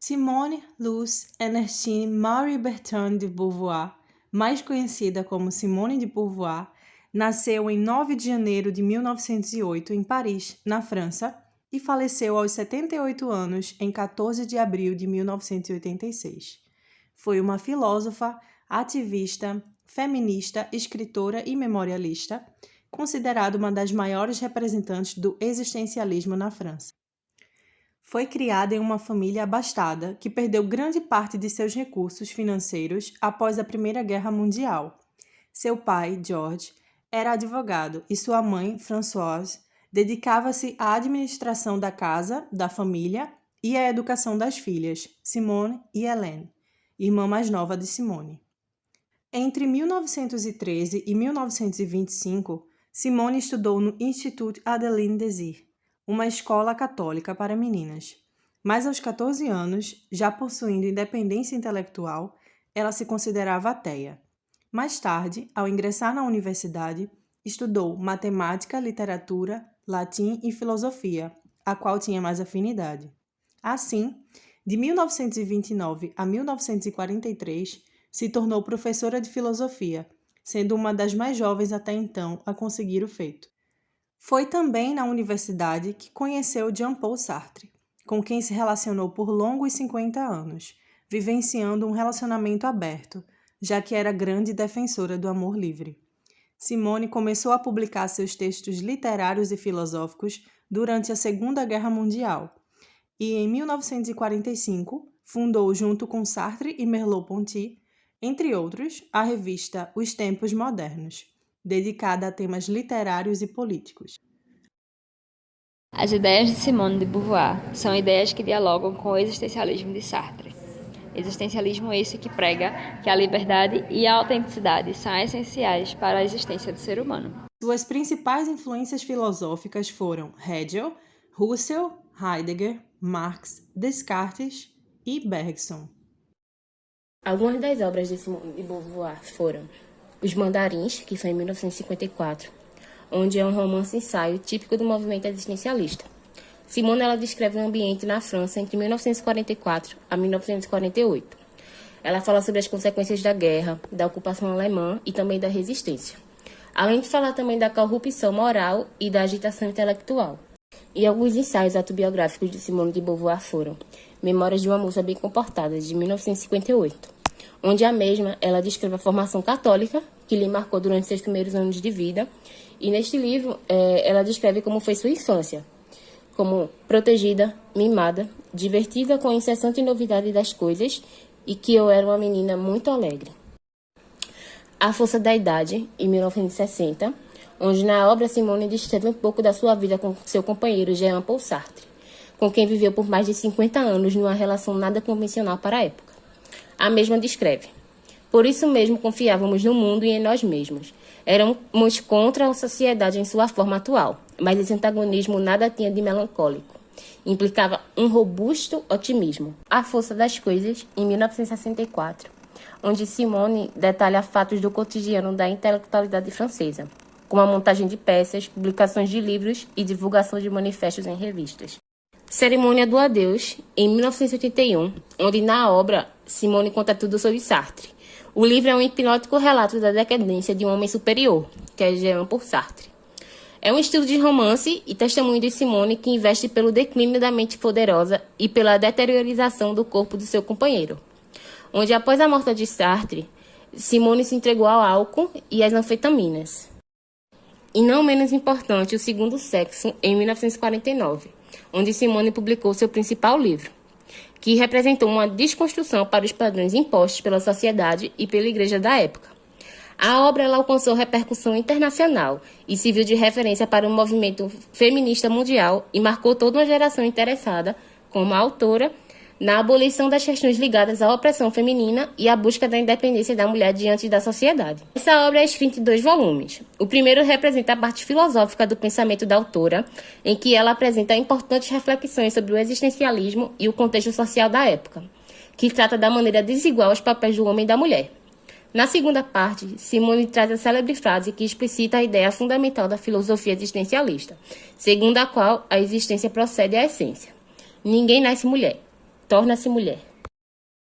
Simone Luce Ernestine Marie Bertin de Beauvoir, mais conhecida como Simone de Beauvoir, nasceu em 9 de janeiro de 1908 em Paris, na França, e faleceu aos 78 anos em 14 de abril de 1986. Foi uma filósofa, ativista, feminista, escritora e memorialista, considerada uma das maiores representantes do existencialismo na França. Foi criada em uma família abastada que perdeu grande parte de seus recursos financeiros após a Primeira Guerra Mundial. Seu pai, George, era advogado e sua mãe, Françoise, dedicava-se à administração da casa, da família e à educação das filhas, Simone e Hélène, irmã mais nova de Simone. Entre 1913 e 1925, Simone estudou no Institut Adeline Désir, uma escola católica para meninas. Mas aos 14 anos, já possuindo independência intelectual, ela se considerava ateia. Mais tarde, ao ingressar na universidade, estudou matemática, literatura, latim e filosofia, a qual tinha mais afinidade. Assim, de 1929 a 1943, se tornou professora de filosofia, sendo uma das mais jovens até então a conseguir o feito. Foi também na universidade que conheceu Jean-Paul Sartre, com quem se relacionou por longos 50 anos, vivenciando um relacionamento aberto, já que era grande defensora do amor livre. Simone começou a publicar seus textos literários e filosóficos durante a Segunda Guerra Mundial e, em 1945, fundou, junto com Sartre e Merleau-Ponty, entre outros, a revista Os Tempos Modernos, dedicada a temas literários e políticos. As ideias de Simone de Beauvoir são ideias que dialogam com o existencialismo de Sartre. Existencialismo esse que prega que a liberdade e a autenticidade são essenciais para a existência do ser humano. Suas principais influências filosóficas foram Hegel, Husserl, Heidegger, Marx, Descartes e Bergson. Algumas das obras de Simone de Beauvoir foram Os Mandarins, que foi em 1954, onde é um romance-ensaio típico do movimento existencialista. Simone ela descreve um ambiente na França entre 1944 a 1948. Ela fala sobre as consequências da guerra, da ocupação alemã e também da resistência, além de falar também da corrupção moral e da agitação intelectual. E alguns ensaios autobiográficos de Simone de Beauvoir foram Memórias de uma Moça Bem Comportada, de 1958, onde a mesma ela descreve a formação católica que lhe marcou durante seus primeiros anos de vida, e neste livro ela descreve como foi sua infância, como protegida, mimada, divertida com a incessante novidade das coisas e que eu era uma menina muito alegre. A Força da Idade, em 1960, onde na obra Simone descreve um pouco da sua vida com seu companheiro Jean-Paul Sartre, com quem viveu por mais de 50 anos numa relação nada convencional para a época. A mesma descreve: por isso mesmo confiávamos no mundo e em nós mesmos. Éramos contra a sociedade em sua forma atual, mas esse antagonismo nada tinha de melancólico. Implicava um robusto otimismo. A Força das Coisas, em 1964, onde Simone detalha fatos do cotidiano da intelectualidade francesa, como a montagem de peças, publicações de livros e divulgação de manifestos em revistas. Cerimônia do Adeus, em 1981, onde na obra Simone conta tudo sobre Sartre. O livro é um hipnótico relato da decadência de um homem superior, que é Jean-Paul Sartre. É um estilo de romance e testemunho de Simone que investe pelo declínio da mente poderosa e pela deteriorização do corpo do seu companheiro, onde após a morte de Sartre, Simone se entregou ao álcool e às anfetaminas. E não menos importante, O Segundo Sexo, em 1949, onde Simone publicou seu principal livro, que representou uma desconstrução para os padrões impostos pela sociedade e pela igreja da época. A obra ela alcançou repercussão internacional e serviu de referência para o movimento feminista mundial e marcou toda uma geração interessada, como a autora, na abolição das questões ligadas à opressão feminina e à busca da independência da mulher diante da sociedade. Essa obra é escrita em 2 volumes. O primeiro representa a parte filosófica do pensamento da autora, em que ela apresenta importantes reflexões sobre o existencialismo e o contexto social da época, que trata da maneira desigual os papéis do homem e da mulher. Na segunda parte, Simone traz a célebre frase que explicita a ideia fundamental da filosofia existencialista, segundo a qual a existência procede à essência. Ninguém nasce mulher. torna-se mulher.